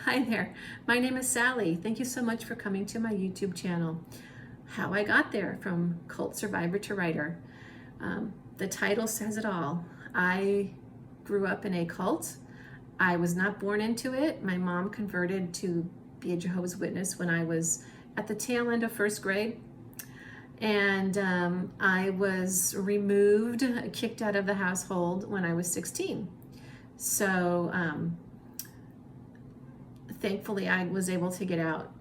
Hi there, my name is Sally. Thank you so much for coming to my YouTube channel. How I got there, from cult survivor to writer. The title says it all. I grew up in a cult. I was not born into it. My mom converted to be a Jehovah's Witness when I was at the tail end of first grade. And I was removed, kicked out of the household when I was 16. So thankfully I was able to get out.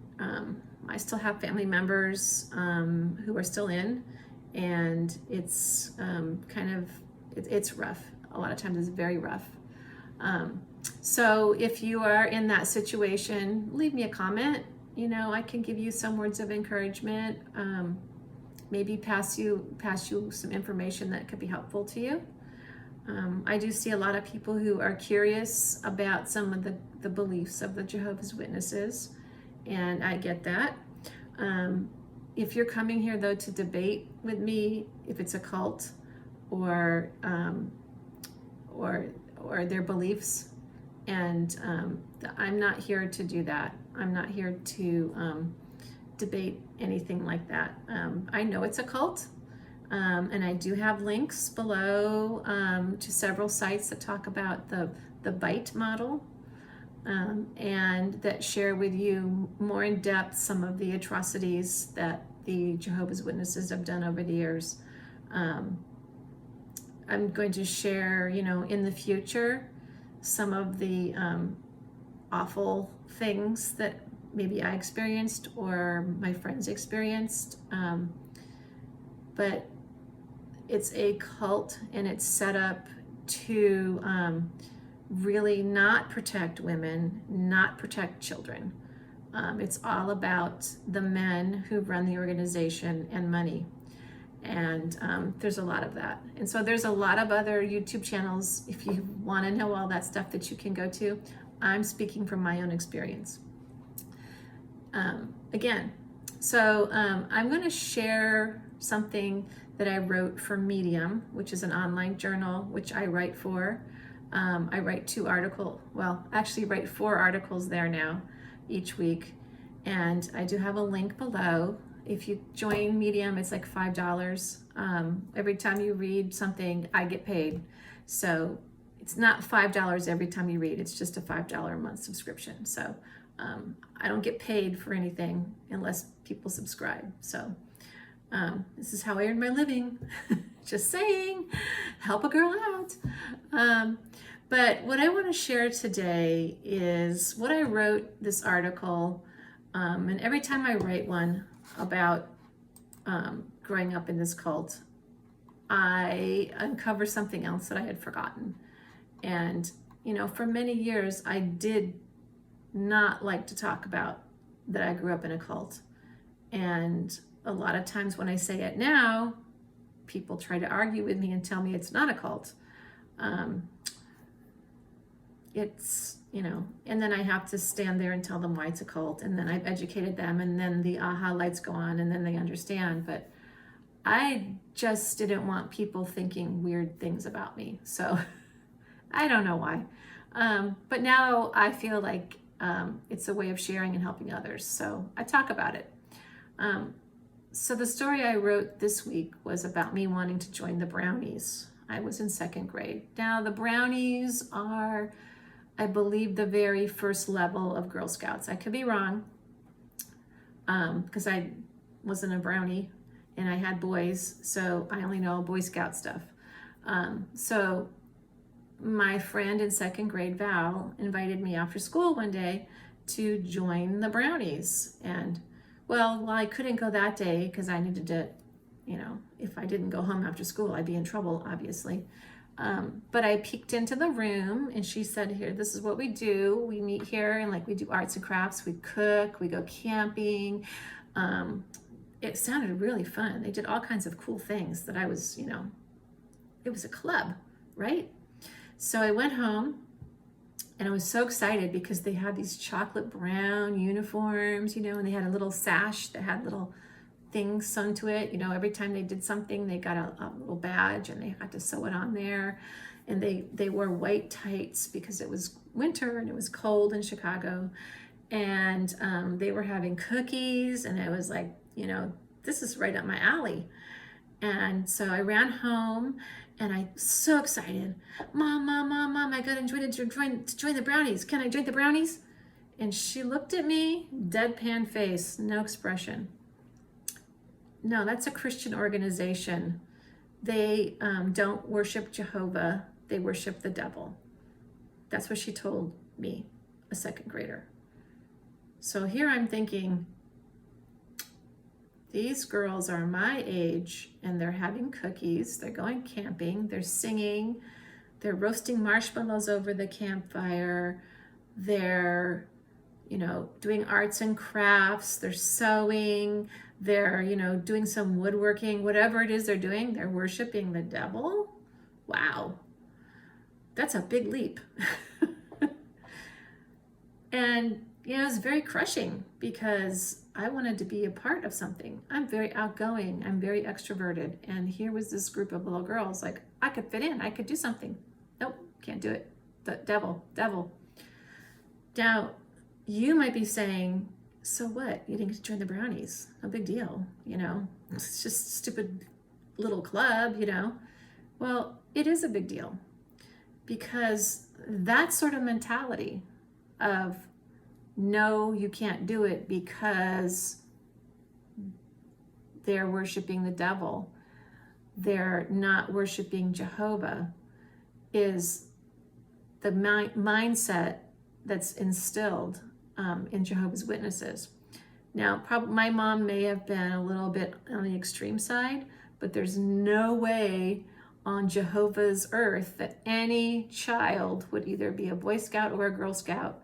I still have family members who are still in, and it's it's rough. A lot of times it's very rough. So if you are in that situation, leave me a comment. I can give you some words of encouragement, maybe pass you some information that could be helpful to you. I do see a lot of people who are curious about some of the beliefs of the Jehovah's Witnesses, and I get that. If you're coming here though to debate with me if it's a cult or their beliefs, and I'm not here to do that. I'm not here to debate anything like that. I know it's a cult. And I do have links below to several sites that talk about the bite model, and that share with you more in depth some of the atrocities that the Jehovah's Witnesses have done over the years. I'm going to share, in the future, some of the awful things that maybe I experienced or my friends experienced. But it's a cult, and it's set up to really not protect women, not protect children. It's all about the men who run the organization and money. And there's a lot of that. And so there's a lot of other YouTube channels, if you want to know all that stuff, that you can go to. I'm speaking from my own experience. Again, so I'm going to share something that I wrote for Medium, which is an online journal, which I write for. I write write 4 articles there now each week. And I do have a link below. If you join Medium, it's like $5. Every time you read something, I get paid. So it's not $5 every time you read, it's just a $5 a month subscription. So I don't get paid for anything unless people subscribe. So this is how I earn my living. Just saying, help a girl out. But what I want to share today is what I wrote this article. And every time I write one about growing up in this cult, I uncover something else that I had forgotten. And, for many years, I did not like to talk about that I grew up in a cult. And a lot of times when I say it now, people try to argue with me and tell me it's not a cult. And then I have to stand there and tell them why it's a cult. And then I've educated them, and then the aha lights go on, and then they understand. But I just didn't want people thinking weird things about me. So I don't know why. But now I feel like it's a way of sharing and helping others. So I talk about it. So the story I wrote this week was about me wanting to join the Brownies. I was in 2nd grade. Now the Brownies are, I believe, the very first level of Girl Scouts. I could be wrong, because I wasn't a Brownie and I had boys, so I only know Boy Scout stuff. So my friend in 2nd grade, Val, invited me after school one day to join the Brownies. And well, I couldn't go that day because I needed to, if I didn't go home after school, I'd be in trouble, obviously. But I peeked into the room, and she said, here, this is what we do. We meet here, and we do arts and crafts. We cook, we go camping. It sounded really fun. They did all kinds of cool things that I was, it was a club, right? So I went home, and I was so excited because they had these chocolate brown uniforms, and they had a little sash that had little things sewn to it. Every time they did something, they got a little badge, and they had to sew it on there. And they wore white tights because it was winter and it was cold in Chicago, and they were having cookies, and it was like, this is right up my alley. And so I ran home and I was so excited. Mom, I got invited to join the Brownies. Can I join the Brownies? And she looked at me, deadpan face, no expression. No, that's a Christian organization. They don't worship Jehovah. They worship the devil. That's what she told me, a second grader. So here I'm thinking, these girls are my age and they're having cookies, they're going camping, they're singing, they're roasting marshmallows over the campfire, they're, doing arts and crafts, they're sewing, they're, doing some woodworking, whatever it is they're doing, they're worshiping the devil. Wow, that's a big leap. And, it's very crushing because I wanted to be a part of something. I'm very outgoing. I'm very extroverted. And here was this group of little girls, like, I could fit in. I could do something. Nope, can't do it. The devil. Now, you might be saying, so what? You didn't get to join the Brownies. No big deal, It's just a stupid little club, Well, it is a big deal because that sort of mentality of, no, you can't do it because they're worshiping the devil, they're not worshiping Jehovah, is the mindset that's instilled in Jehovah's Witnesses. Now, my mom may have been a little bit on the extreme side, but there's no way on Jehovah's earth that any child would either be a Boy Scout or a Girl Scout,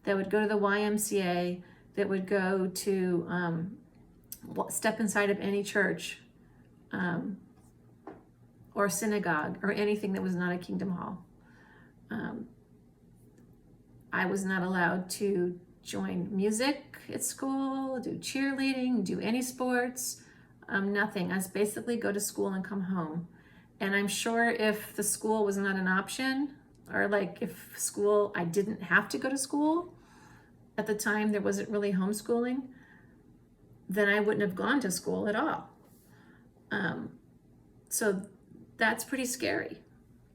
that would go to the YMCA, that would go to step inside of any church or synagogue or anything that was not a Kingdom Hall. I was not allowed to join music at school, do cheerleading, do any sports, nothing. I was basically go to school and come home. And I'm sure if the school was not an option, or like if school, I didn't have to go to school, at the time there wasn't really homeschooling, then I wouldn't have gone to school at all. So that's pretty scary.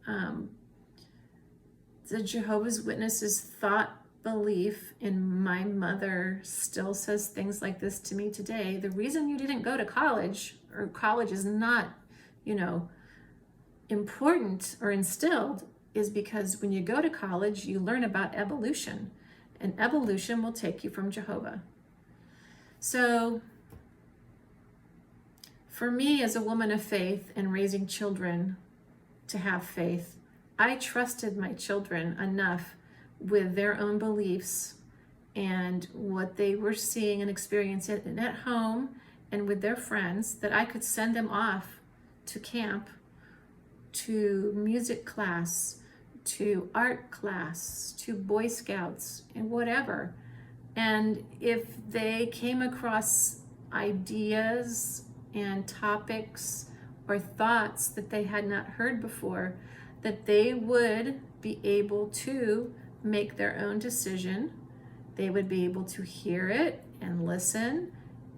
The Jehovah's Witnesses thought, belief in my mother still says things like this to me today. The reason you didn't go to college, or college is not, important or instilled, is because when you go to college, you learn about evolution, and evolution will take you from Jehovah. So for me, as a woman of faith and raising children to have faith, I trusted my children enough with their own beliefs and what they were seeing and experiencing at home and with their friends, that I could send them off to camp, to music class, to art class, to Boy Scouts, and whatever. And if they came across ideas and topics or thoughts that they had not heard before, that they would be able to make their own decision. They would be able to hear it and listen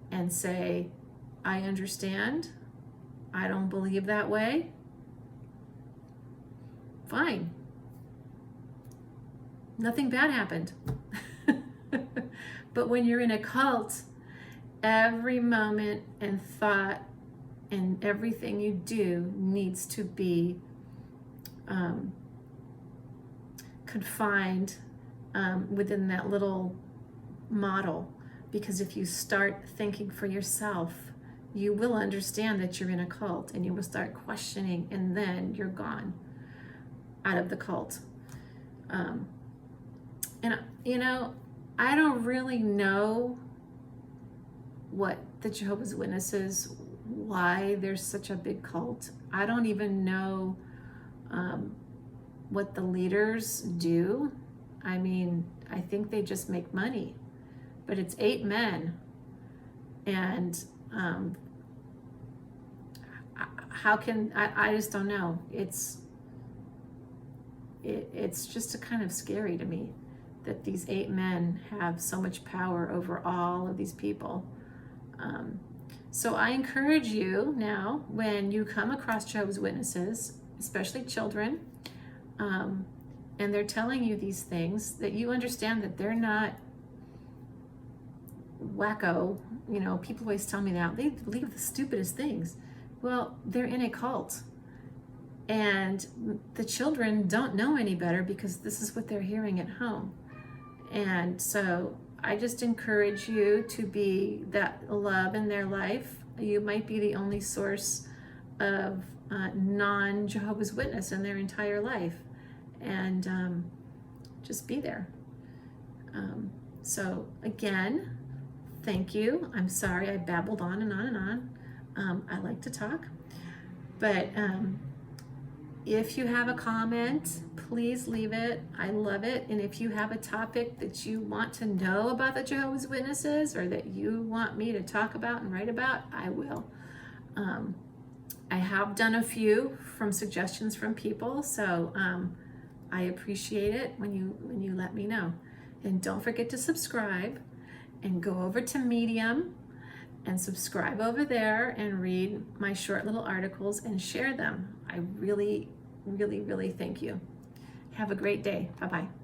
and say, I understand. I don't believe that way. Fine. Nothing bad happened. But when you're in a cult, every moment and thought and everything you do needs to be confined within that little model. Because if you start thinking for yourself, you will understand that you're in a cult, and you will start questioning, and then you're gone out of the cult. And I don't really know what the Jehovah's Witnesses, why there's such a big cult. I don't even know what the leaders do. I mean, I think they just make money, but it's 8 men. And how can, I just don't know. it's just a kind of scary to me that these 8 men have so much power over all of these people. So I encourage you now, when you come across Jehovah's Witnesses, especially children, and they're telling you these things, that you understand that they're not wacko. You know, people always tell me that they believe the stupidest things. Well, they're in a cult, and the children don't know any better because this is what they're hearing at home. And so I just encourage you to be that love in their life. You might be the only source of non-Jehovah's Witness in their entire life, and just be there. So again, thank you. I'm sorry I babbled on and on and on. I like to talk, but if you have a comment, please leave it. I love it. And if you have a topic that you want to know about the Jehovah's Witnesses, or that you want me to talk about and write about, I will. I have done a few from suggestions from people, so I appreciate it when you let me know. And don't forget to subscribe, and go over to Medium and subscribe over there and read my short little articles and share them. I really, really, really thank you. Have a great day. Bye-bye.